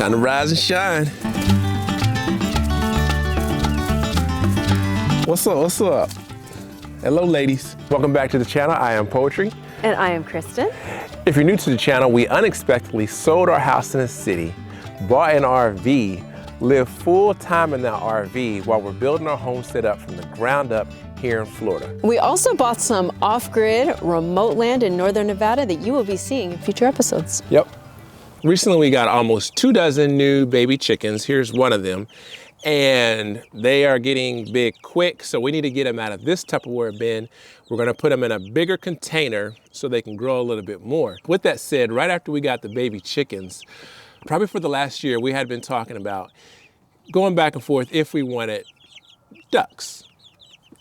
Time to rise and shine. What's up, what's up? Hello ladies. Welcome back to the channel. I am Poetry. And I am Kristen. If you're new to the channel, we unexpectedly sold our house in the city, bought an RV, live full time in that RV while we're building our homestead up from the ground up here in Florida. We also bought some off-grid remote land in northern Nevada that you will be seeing in future episodes. Yep. Recently we got almost 24 new baby chickens. Here's one of them. And they are getting big quick, so we need to get them out of this Tupperware bin. We're gonna put them in a bigger container so they can grow a little bit more. With that said, right after we got the baby chickens, probably for the last year, we had been talking about going back and forth if we wanted ducks.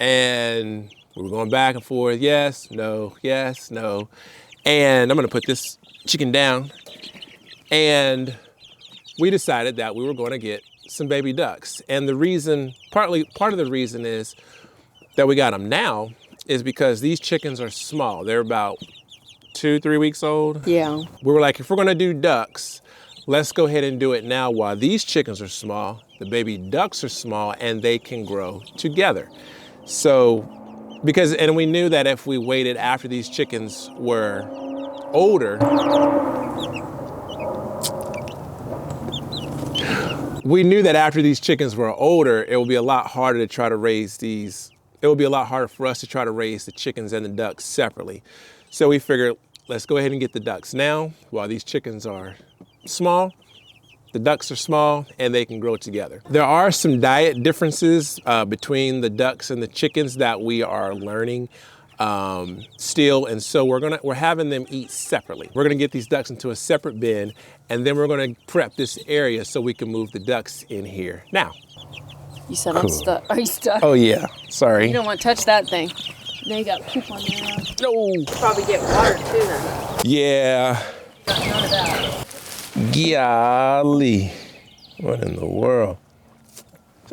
And we were going back and forth, yes, no, yes, no. And I'm gonna put this chicken down. And we decided that we were gonna get some baby ducks. And the reason, part of the reason is that we got them now is because these chickens are small. They're about 2-3 weeks old. Yeah. We were like, if we're gonna do ducks, let's go ahead and do it now while these chickens are small, the baby ducks are small, and they can grow together. So, and we knew that if we waited after these chickens were older, it would be a lot harder to try to raise these. It would be a lot harder for us to try to raise the chickens and the ducks separately. So we figured, let's go ahead and get the ducks now while these chickens are small. The ducks are small and they can grow together. There are some diet differences between the ducks and the chickens that we are learning still, and so we're having them eat separately. We're gonna get these ducks into a separate bin, and then we're gonna prep this area so we can move the ducks in here. Now. You said I'm stuck. Are you stuck? Oh yeah, sorry. You don't want to touch that thing. Now you got poop on there. No. Probably get water too then. Yeah. Got none of that. Golly, what in the world?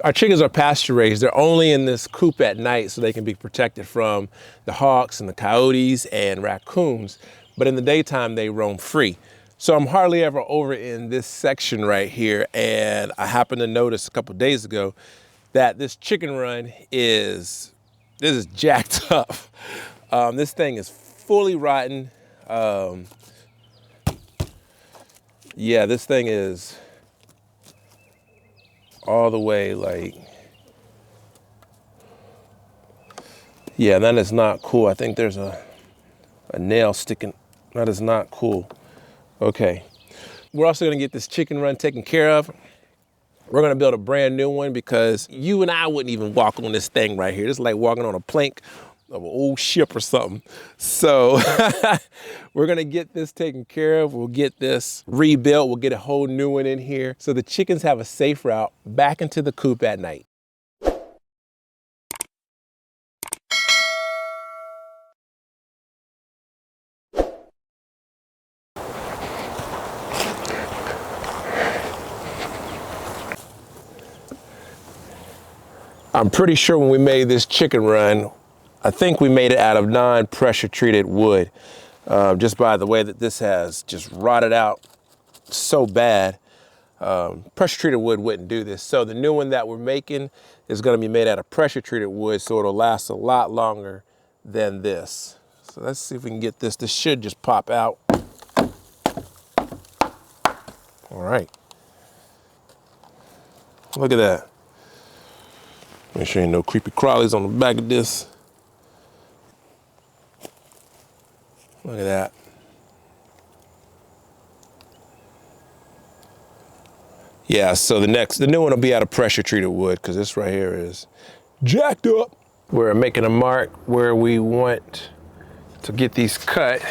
Our chickens are pasture raised. They're only in this coop at night so they can be protected from the hawks and the coyotes and raccoons. But in the daytime, they roam free. So I'm hardly ever over in this section right here. And I happened to notice a couple days ago that this chicken run is jacked up. This thing is fully rotten. Yeah, this thing is all the way like, yeah, that is not cool. I think there's a nail sticking. That is not cool. Okay. We're also gonna get this chicken run taken care of. We're gonna build a brand new one because you and I wouldn't even walk on this thing right here. This is like walking on a plank of an old ship or something. So we're gonna get this taken care of. We'll get this rebuilt. We'll get a whole new one in here so the chickens have a safe route back into the coop at night. I'm pretty sure when we made this chicken run, I think we made it out of non-pressure treated wood, just by the way that this has just rotted out so bad. Pressure treated wood wouldn't do this. So the new one that we're making is gonna be made out of pressure treated wood, so it'll last a lot longer than this. So let's see if we can get this. This should just pop out. All right. Look at that. Make sure ain't no creepy crawlies on the back of this. Look at that. Yeah, so the new one will be out of pressure treated wood because this right here is jacked up. We're making a mark where we want to get these cut.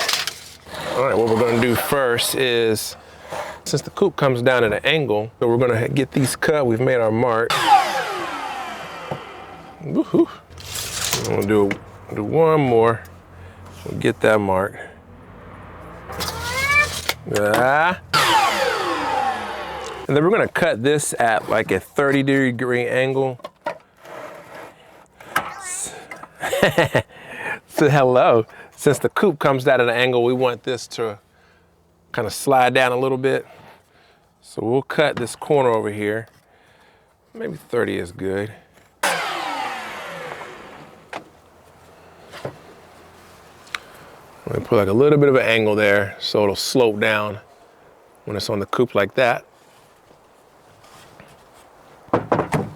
All right, what we're gonna do first is, since the coop comes down at an angle, so we're gonna get these cut. We've made our mark. Woohoo. I'm gonna do one more. We'll get that mark. Ah. And then we're gonna cut this at like a 30-degree angle. So hello. Since the coop comes out at an angle, we want this to kind of slide down a little bit. So we'll cut this corner over here. Maybe 30 is good. I'm gonna put like a little bit of an angle there so it'll slope down when it's on the coop like that. And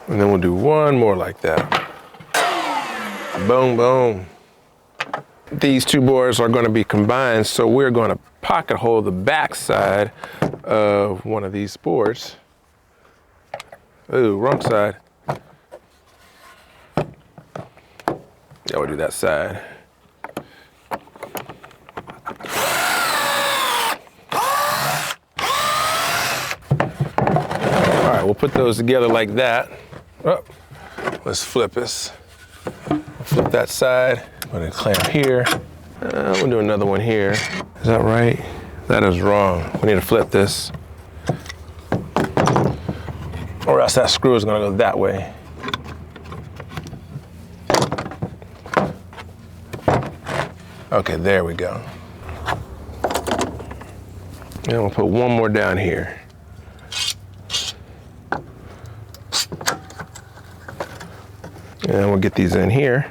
then we'll do one more like that. Boom, boom. These two boards are going to be combined, so we're going to pocket hole the back side of one of these boards. Ooh, wrong side. Yeah, we'll do that side. All right, we'll put those together like that. Oh, let's flip this. Flip that side. I'm gonna clamp here. We'll do another one here. Is that right? That is wrong. We need to flip this. Or else that screw is gonna go that way. Okay, there we go. And we'll put one more down here. And we'll get these in here.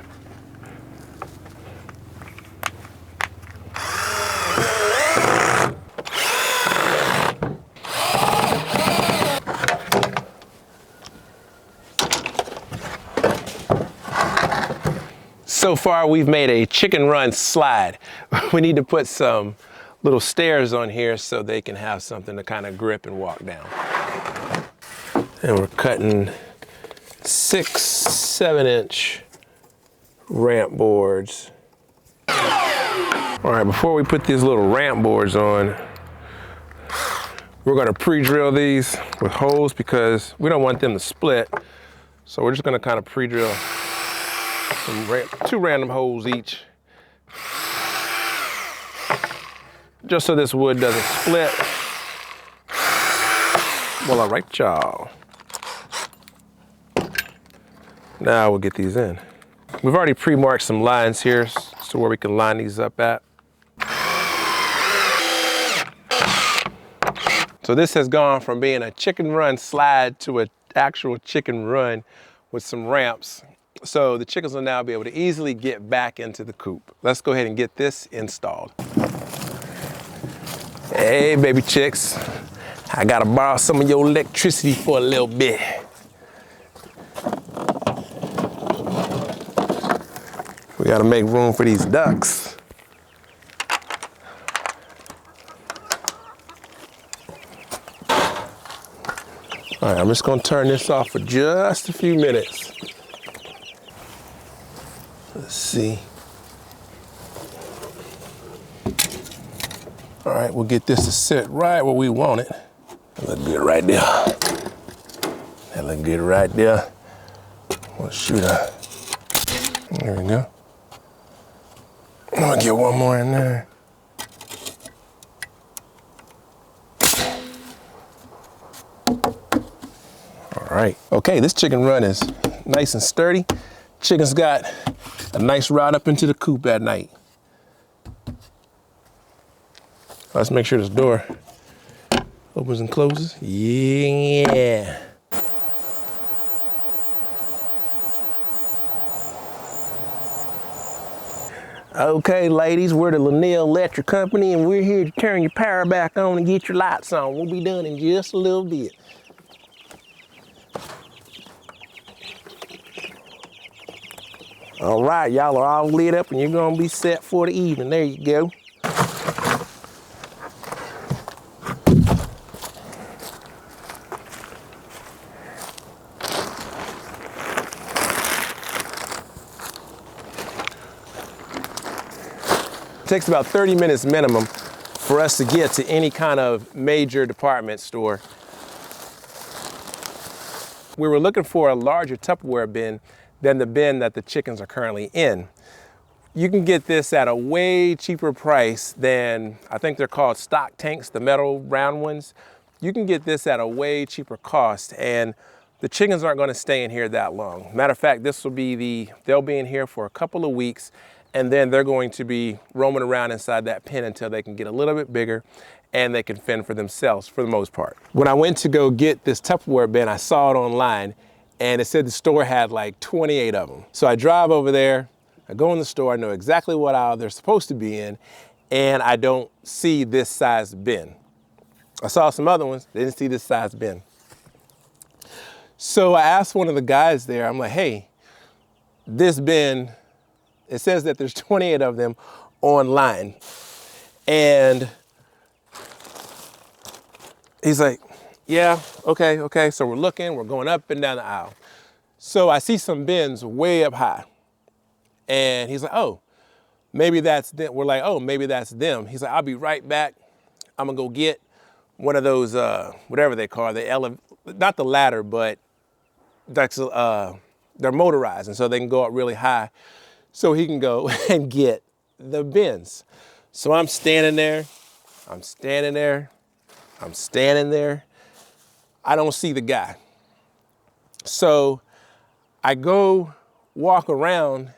So far, we've made a chicken run slide. We need to put some little stairs on here so they can have something to kind of grip and walk down. And we're cutting 6, 7-inch ramp boards. All right, before we put these little ramp boards on, we're gonna pre-drill these with holes because we don't want them to split. So we're just gonna kind of pre-drill two random holes each, just so this wood doesn't split. Well, all right, y'all. Now we'll get these in. We've already pre-marked some lines here so where we can line these up at. So this has gone from being a chicken run slide to an actual chicken run with some ramps. So the chickens will now be able to easily get back into the coop. Let's go ahead and get this installed. Hey, baby chicks. I gotta borrow some of your electricity for a little bit. We gotta make room for these ducks. All right, I'm just gonna turn this off for just a few minutes. Let's see. All right, we'll get this to sit right where we want it. That look good right there. That look good right there. We'll shoot her. There we go. I'm gonna get one more in there. All right. Okay, this chicken run is nice and sturdy. Chicken's got a nice ride up into the coop at night. Let's make sure this door opens and closes. Yeah. Okay, ladies, we're the Linnell Electric Company, and we're here to turn your power back on and get your lights on. We'll be done in just a little bit. All right, y'all are all lit up and you're gonna be set for the evening. There you go. It takes about 30 minutes minimum for us to get to any kind of major department store. We were looking for a larger Tupperware bin than the bin that the chickens are currently in. You can get this at a way cheaper price than, I think they're called stock tanks, the metal round ones. You can get this at a way cheaper cost, and the chickens aren't gonna stay in here that long. Matter of fact, they'll be in here for a couple of weeks, and then they're going to be roaming around inside that pen until they can get a little bit bigger and they can fend for themselves for the most part. When I went to go get this Tupperware bin, I saw it online and it said the store had like 28 of them. So I drive over there, I go in the store, I know exactly what aisle they're supposed to be in, and I don't see this size bin. I saw some other ones, didn't see this size bin. So I asked one of the guys there, I'm like, hey, this bin, it says that there's 28 of them online. And he's like, yeah, okay. So we're looking, we're going up and down the aisle. So I see some bins way up high. And he's like, oh, maybe that's them. We're like, oh, maybe that's them. He's like, I'll be right back. I'm gonna go get one of those, whatever they call it, not the ladder, but that's, they're motorized, and so they can go up really high. So he can go and get the bins. So I'm standing there. I don't see the guy. So I go walk around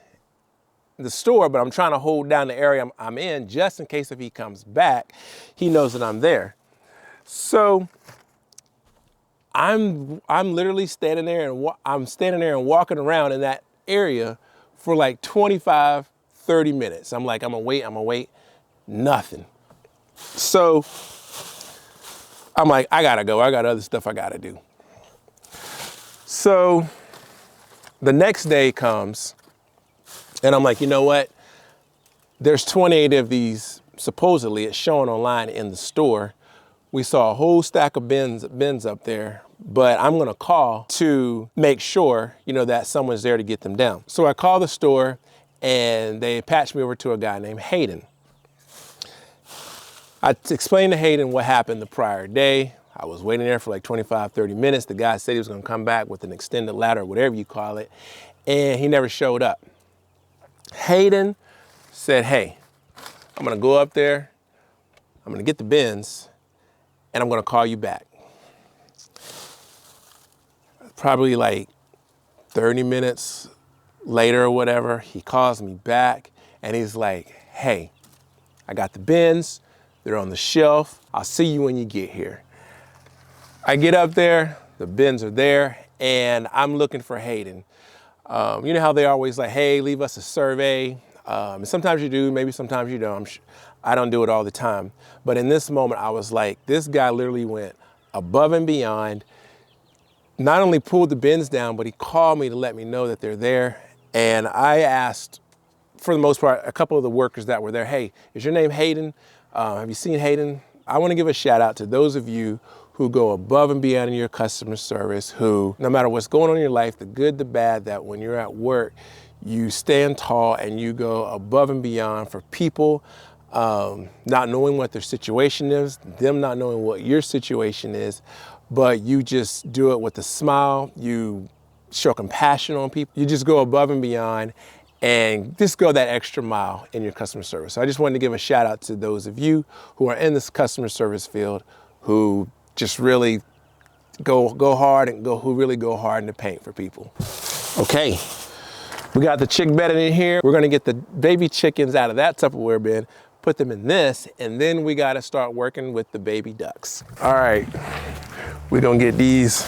the store, but I'm trying to hold down the area I'm in just in case if he comes back, he knows that I'm there. So I'm literally standing there and walking around in that area for like 25, 30 minutes. I'm like, I'm gonna wait, nothing. So I'm like, I gotta go, I got other stuff I gotta do. So the next day comes and I'm like, you know what? There's 28 of these, supposedly it's showing online in the store. We saw a whole stack of bins up there, but I'm gonna call to make sure, that someone's there to get them down. So I call the store and they patched me over to a guy named Hayden. I explained to Hayden what happened the prior day. I was waiting there for like 25, 30 minutes. The guy said he was gonna come back with an extended ladder, or whatever you call it, and he never showed up. Hayden said, hey, I'm gonna go up there, I'm gonna get the bins, and I'm gonna call you back. Probably like 30 minutes later or whatever, he calls me back and he's like, hey, I got the bins, they're on the shelf, I'll see you when you get here. I get up there, the bins are there, and I'm looking for Hayden. You know how they always like, hey, leave us a survey. And sometimes you do, maybe sometimes you don't. I don't do it all the time. But in this moment, I was like, this guy literally went above and beyond, not only pulled the bins down, but he called me to let me know that they're there. And I asked, for the most part, a couple of the workers that were there, hey, is your name Hayden? Have you seen Hayden? I want to give a shout out to those of you who go above and beyond in your customer service, who, no matter what's going on in your life, the good, the bad, that when you're at work, you stand tall and you go above and beyond for people, not knowing what their situation is, them not knowing what your situation is, but you just do it with a smile. You show compassion on people. You just go above and beyond and just go that extra mile in your customer service. So I just wanted to give a shout out to those of you who are in this customer service field, who just really go hard and who really go hard in the paint for people. Okay, we got the chick bedding in here. We're gonna get the baby chickens out of that Tupperware bin, put them in this, and then we gotta start working with the baby ducks. All right, we're gonna get these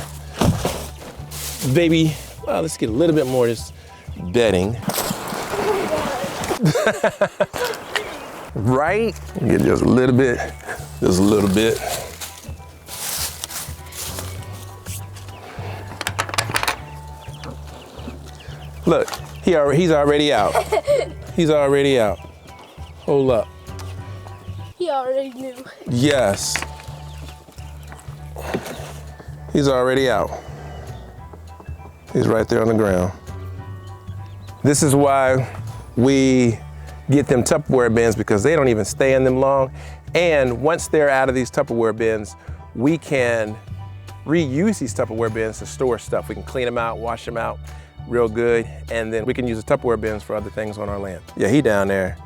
baby, well, let's get a little bit more of this bedding. Right? Get just a little bit, just a little bit. Look, he's already out. He's already out. Hold up. He already knew. Yes. He's already out. He's right there on the ground. This is why we get them Tupperware bins, because they don't even stay in them long. And once they're out of these Tupperware bins, we can reuse these Tupperware bins to store stuff. We can clean them out, wash them out real good, and then we can use the Tupperware bins for other things on our land. Yeah, he down there.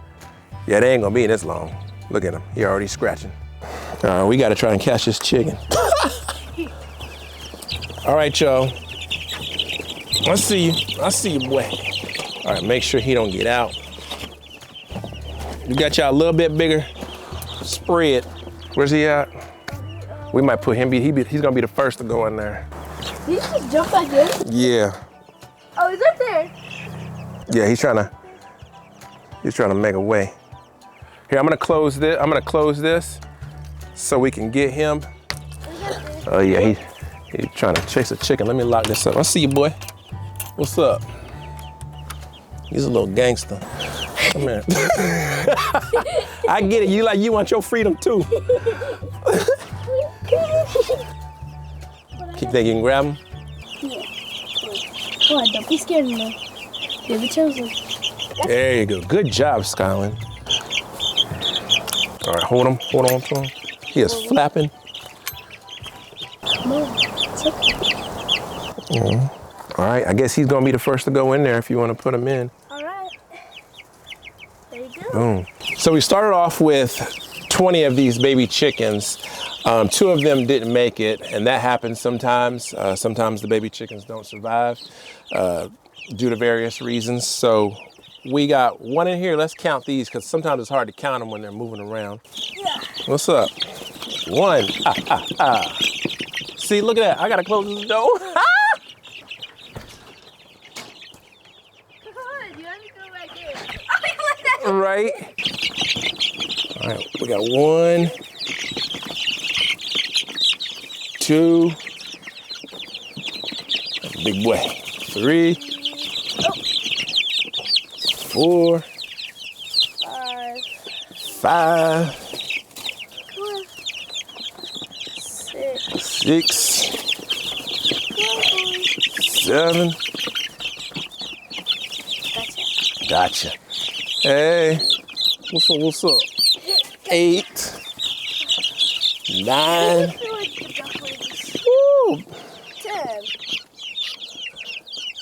Yeah, they ain't gonna be this long. Look at him, he already scratching. All right, we gotta try and catch this chicken. All right, y'all. I see you, boy. All right, make sure he don't get out. We got y'all a little bit bigger spread. Where's he at? We might put him, he's gonna be the first to go in there. He just jump back in? Yeah. Oh, he's up there. Yeah, he's trying to make a way. Here, I'm gonna close this so we can get him. Oh yeah, he's trying to chase a chicken. Let me lock this up. I see you, boy. What's up? He's a little gangster. Come here. I get it. You want your freedom too. You think you can grab him? Yeah. Come on, don't be scared of me. You're the chosen. There you go. Good job, Skylin. All right, hold on to him. He is flapping. Come on, it's okay. All right, I guess he's gonna be the first to go in there if you want to put him in. All right. There you go. Boom. So we started off with 20 of these baby chickens. 2 of them didn't make it, and that happens sometimes. Sometimes the baby chickens don't survive due to various reasons. So we got 1 in here. Let's count these because sometimes it's hard to count them when they're moving around. Yeah. What's up? 1. See, look at that. I gotta close this door. You have to go back in. Right. All right, we got 1, 2, big boy, 3, 4, 5, 6, 7. Gotcha. Hey, what's up? 8, 9. Woo.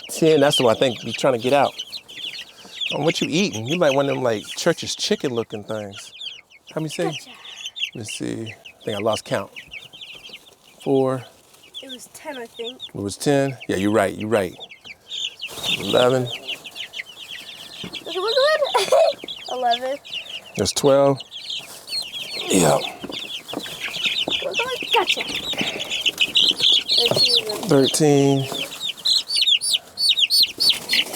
10. That's what I think you're trying to get out. What you eating? You like one of them like church's chicken looking things. How many say? Gotcha. Let's see. I think I lost count. 4. It was 10, I think. It was 10. Yeah, you're right. 11. Look good. 11. There's 12. Yeah. Gotcha. 13.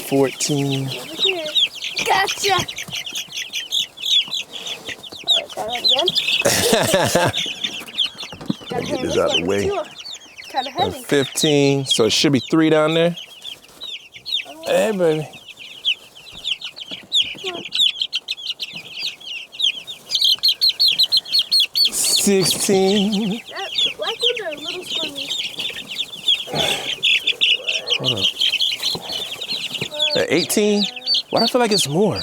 14. Over here. Gotcha. All right, try that again. Get this out of the way. Kind of heavy. 15. So it should be 3 down there. Hey, baby. 16. The black ones are a little squirmy. Hold up. 18? Why do I feel like it's more?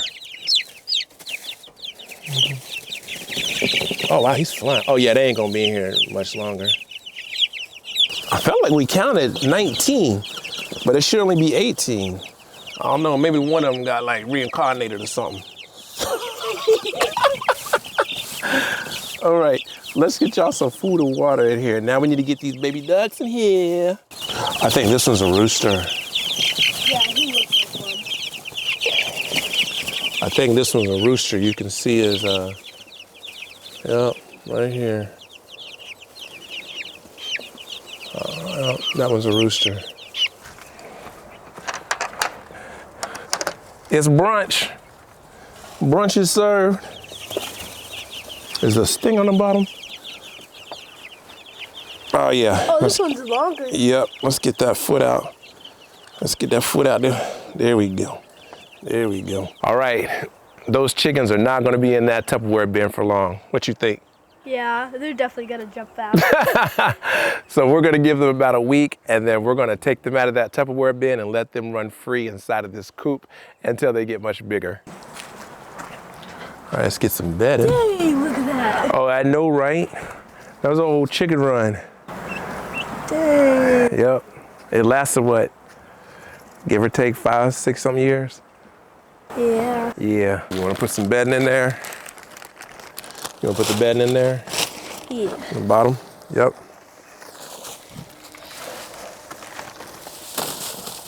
Oh, wow, he's flying. Oh, yeah, they ain't gonna be in here much longer. I felt like we counted 19, but it should only be 18. I don't know, maybe one of them got like reincarnated or something. All right, let's get y'all some food and water in here. Now we need to get these baby ducks in here. I think this one's a rooster. Yeah, he looks like one. I think this one's a rooster. You can see his, yep, right here. That one's a rooster. It's brunch. Brunch is served. Is there a sting on the bottom? Oh yeah. Oh, this one's longer. Yep, let's get that foot out. Let's get that foot out there. There we go. There we go. All right, those chickens are not gonna be in that Tupperware bin for long. What you think? Yeah, they're definitely gonna jump out. So we're gonna give them about a week and then we're gonna take them out of that Tupperware bin and let them run free inside of this coop until they get much bigger. All right, let's get some bedding. Hey, look at that. Oh, I know, right? That was an old chicken run. Dang. Yep. It lasted what? Give or take 5, 6 some years? Yeah. Yeah. You wanna put some bedding in there? You wanna put the bedding in there? Yeah. The bottom? Yep.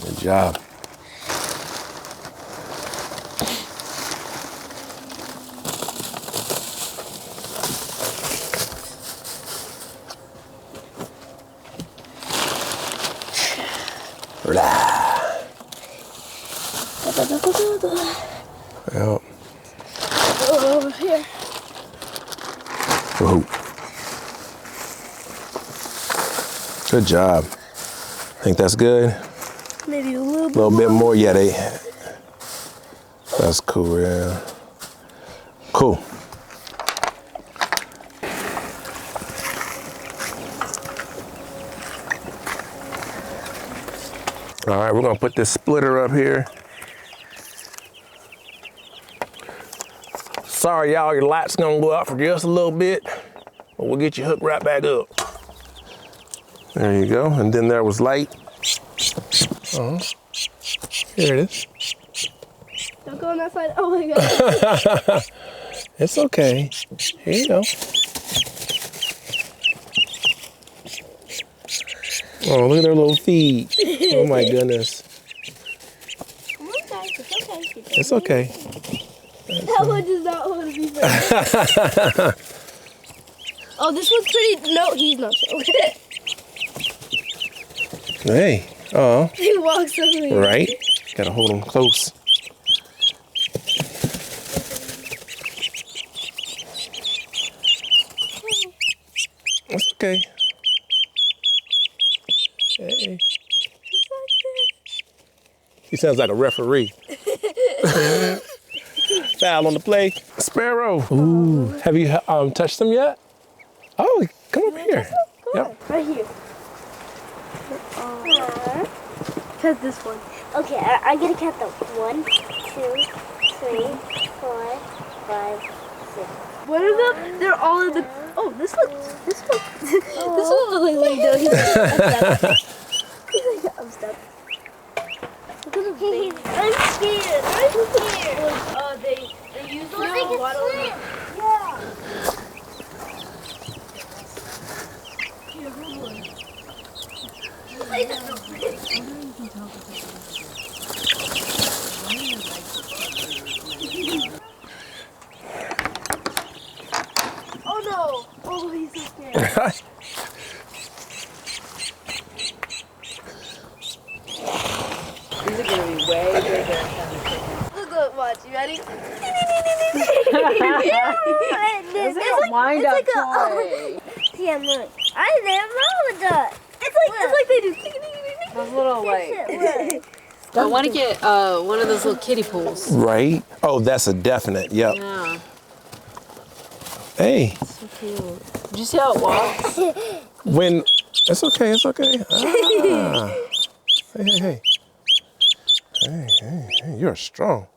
Good job. Yep. Over here. Whoa. Good job. Think that's good? Maybe a little bit. A little bit more. Yeah, that's cool, yeah. Cool. All right, we're gonna put this splitter up here. Sorry, y'all, your light's gonna go out for just a little bit, but we'll get you hooked right back up. There you go, and then there was light. Here it is. Don't go on that side. Oh my God. It's okay. Here you go. Oh, look at their little feet. Oh my goodness. Come on, guys. It's okay. It's okay. That one does not want to be friends. Oh, this one's pretty. No, he's not. Hey. Oh. He walks over me. Right? Gotta hold them close. It's okay. Hey. He sounds like a referee. Foul on the play. Sparrow. Ooh. Have you touched them yet? Oh, come over here. Yep. Right here. Cut this one. Okay, I'm gonna count them. 1, 2, 3, 4, 5, 6. What are them? They're all in the. Oh, this one. This one looks like no. He's like, I'm stuck. Look at the face. I'm scared. I'm scared. They use Well, they can swim. Yeah. Oh no! Oh, he's so scared. These are gonna be way bigger. Look, watch. You ready? It's like a wind-up toy. Yeah, look. I never know with that. It's like they do. Those little like. I want to get one of those little kiddie pools. Right? Oh, that's a definite. Yep. Yeah. Hey. So cute. Did you see how it walks? When it's okay. It's okay. Ah. Hey. Hey, you're strong.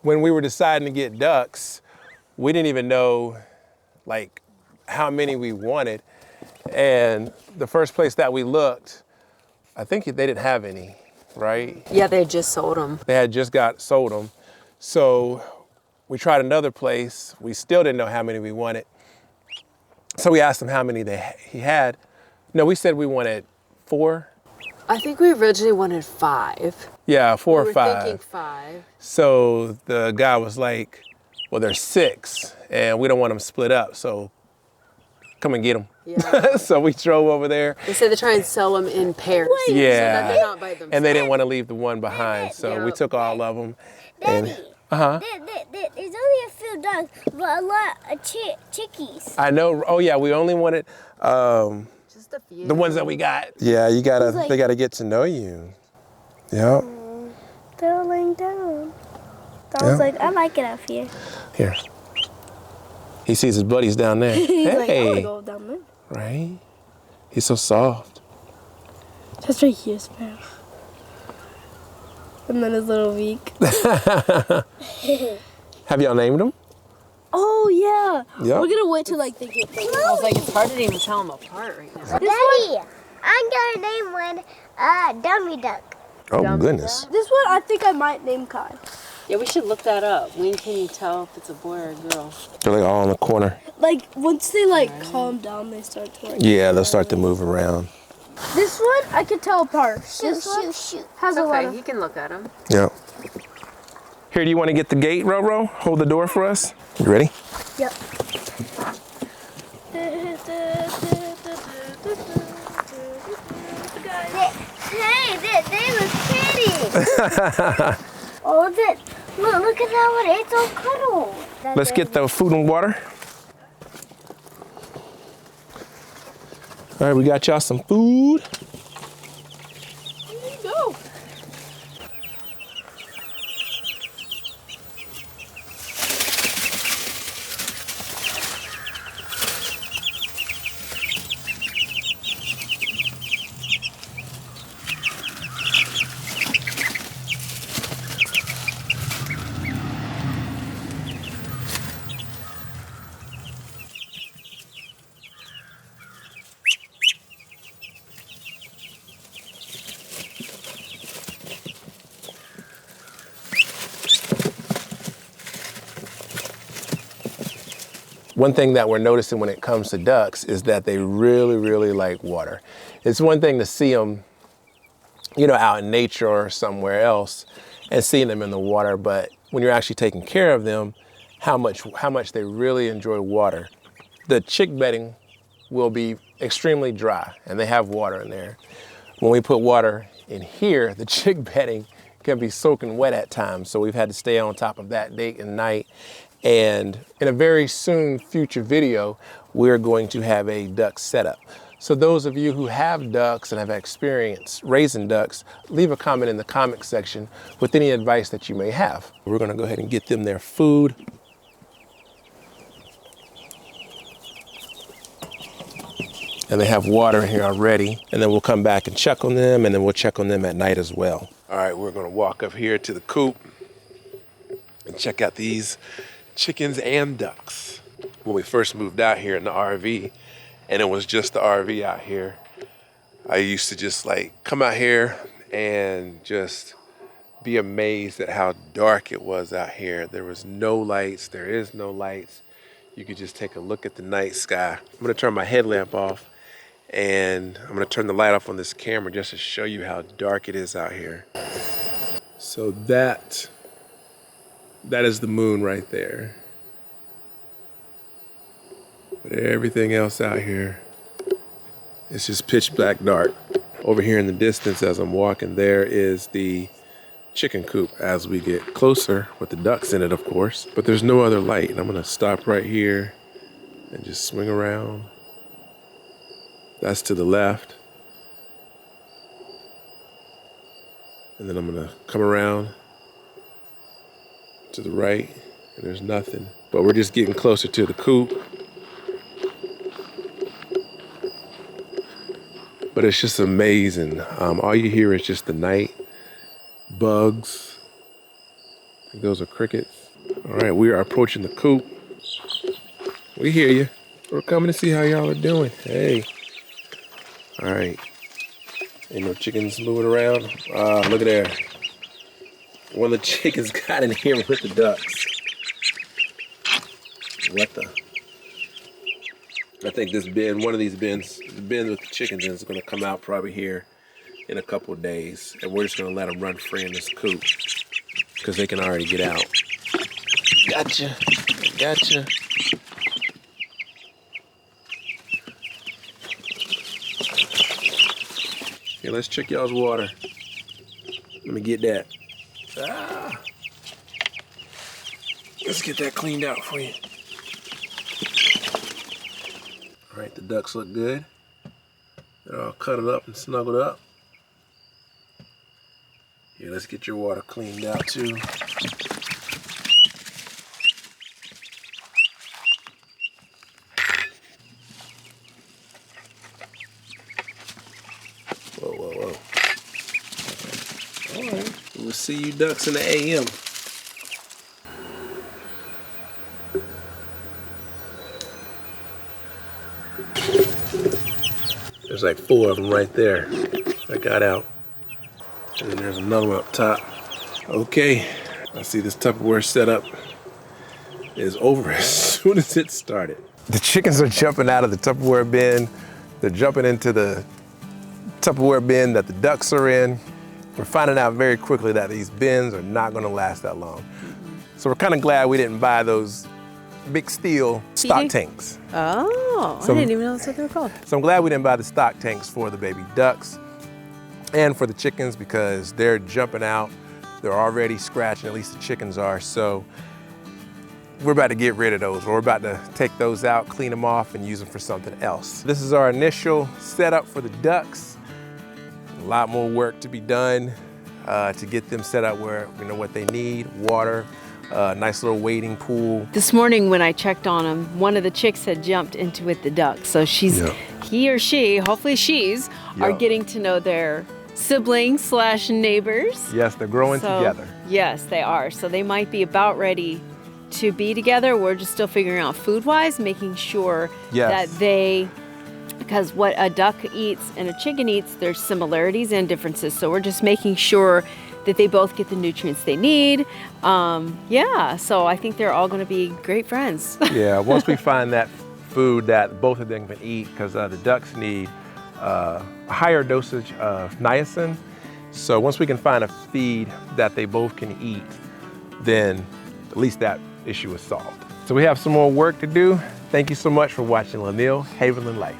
When we were deciding to get ducks, we didn't even know like how many we wanted. And the first place that we looked, I think they didn't have any, right? Yeah, they just sold them. They had just sold them. So we tried another place. We still didn't know how many we wanted. So we asked him how many he had. No, we said we wanted 4. I think we originally wanted 5. Yeah, 4 We or 5. were thinking 5. So the guy was like, well, there's 6 and we don't want them split up. So come and get them. Yeah. So we drove over there. They said they try and sell them in pairs. So Yeah. that they're not by themselves. And they didn't want to leave the one behind. So we Yeah. took all of them. Daddy, Uh-huh. there's only a few dogs, but a lot of chickies. I know. Oh yeah, we only wanted Just a few. the ones that we got. Yeah, they gotta get to know you. Yep. They're laying down. I was like, I like it up here. Here. He sees his buddies down there. He's like, I want Hey. to go down there. Right? He's so soft. Just right here, Sparrow. And then his little beak. Have y'all named them? Oh, yeah. Yep. We're going to wait till like they get big. I was like, it's hard to even tell them apart right now. Daddy, I'm gonna name one dummy duck. Oh, Dumb goodness. This one I think I might name Kai. Yeah, we should look that up. When can you tell if it's a boy or a girl? They're like all in the corner. Like once they like calm down, they start to like. Yeah, they'll start to move around. This one I could tell apart. This one Shoot. has a lot Okay, of. you can look at them. Yep. Here, do you want to get the gate, Roro? Hold the door for us. You ready? Yep. Hey, they look kitty. Oh, look at that one. It's all cuddled. Let's get the food and water. All right, we got y'all some food. There you go. One thing that we're noticing when it comes to ducks is that they really, really like water. It's one thing to see them, you know, out in nature or somewhere else and seeing them in the water, but when you're actually taking care of them, how much they really enjoy water. The chick bedding will be extremely dry and they have water in there. When we put water in here, the chick bedding can be soaking wet at times, so we've had to stay on top of that day and night. And in a very soon future video, we're going to have a duck setup. So those of you who have ducks and have experience raising ducks, leave a comment in the comment section with any advice that you may have. We're gonna go ahead and get them their food. And they have water in here already. And then we'll come back and check on them, and then we'll check on them at night as well. All right, we're gonna walk up here to the coop and check out these chickens and ducks. When we first moved out here in the RV, and it was just the RV out here, I used to just like come out here and just be amazed at how dark it was out here. There was no lights, there is no lights. You could just take a look at the night sky. I'm gonna turn my headlamp off and I'm gonna turn the light off on this camera just to show you how dark it is out here. So that is the moon right there. But everything else out here, it's just pitch black dark. Over here in the distance as I'm walking, there is the chicken coop as we get closer, with the ducks in it, of course. But there's no other light, and I'm gonna stop right here and just swing around. That's to the left. And then I'm gonna come around to the right, and there's nothing. But we're just getting closer to the coop. But it's just amazing. All you hear is just the night, bugs. I think those are crickets. All right, we are approaching the coop. We hear you. We're coming to see how y'all are doing. Hey. All right. Ain't no chickens moving around. Look at there. One of the chickens got in here with the ducks. What the? I think this bin, one of these bins, the bin with the chickens in, is gonna come out probably here in a couple of days. And we're just gonna let them run free in this coop because they can already get out. Gotcha, gotcha. Okay, let's check y'all's water. Let me get that. Let's get that cleaned out for you. All right, the ducks look good. They're all cuddled up and snuggled up. Here, let's get your water cleaned out too. Whoa, whoa, whoa. All right, we'll see you ducks in the AM. There's like 4 of them right there that got out. And then there's another one up top. Okay, I see this Tupperware setup is over as soon as it started. The chickens are jumping out of the Tupperware bin. They're jumping into the Tupperware bin that the ducks are in. We're finding out very quickly that these bins are not gonna last that long. So we're kind of glad we didn't buy those big steel stock tanks. Oh, I didn't even know that's what they were called. So I'm glad we didn't buy the stock tanks for the baby ducks and for the chickens because they're jumping out They're already scratching, at least the chickens are. So we're about to get rid of those. We're about to take those out, clean them off, and use them for something else. This is our initial setup for the ducks. A lot more work to be done to get them set up where we know what they need, water, nice little wading pool. This morning when I checked on them, one of the chicks had jumped into it, the duck. So he or she, hopefully she's, are getting to know their siblings / neighbors. Yes, they're growing together. Yes, they are. So they might be about ready to be together. We're just still figuring out food-wise, making sure that because what a duck eats and a chicken eats, there's similarities and differences. So we're just making sure that they both get the nutrients they need. So I think they're all going to be great friends. Yeah, once we find that food that both of them can eat, because the ducks need a higher dosage of niacin. So once we can find a feed that they both can eat, then at least that issue is solved. So we have some more work to do. Thank you so much for watching Lanil Haverland Life.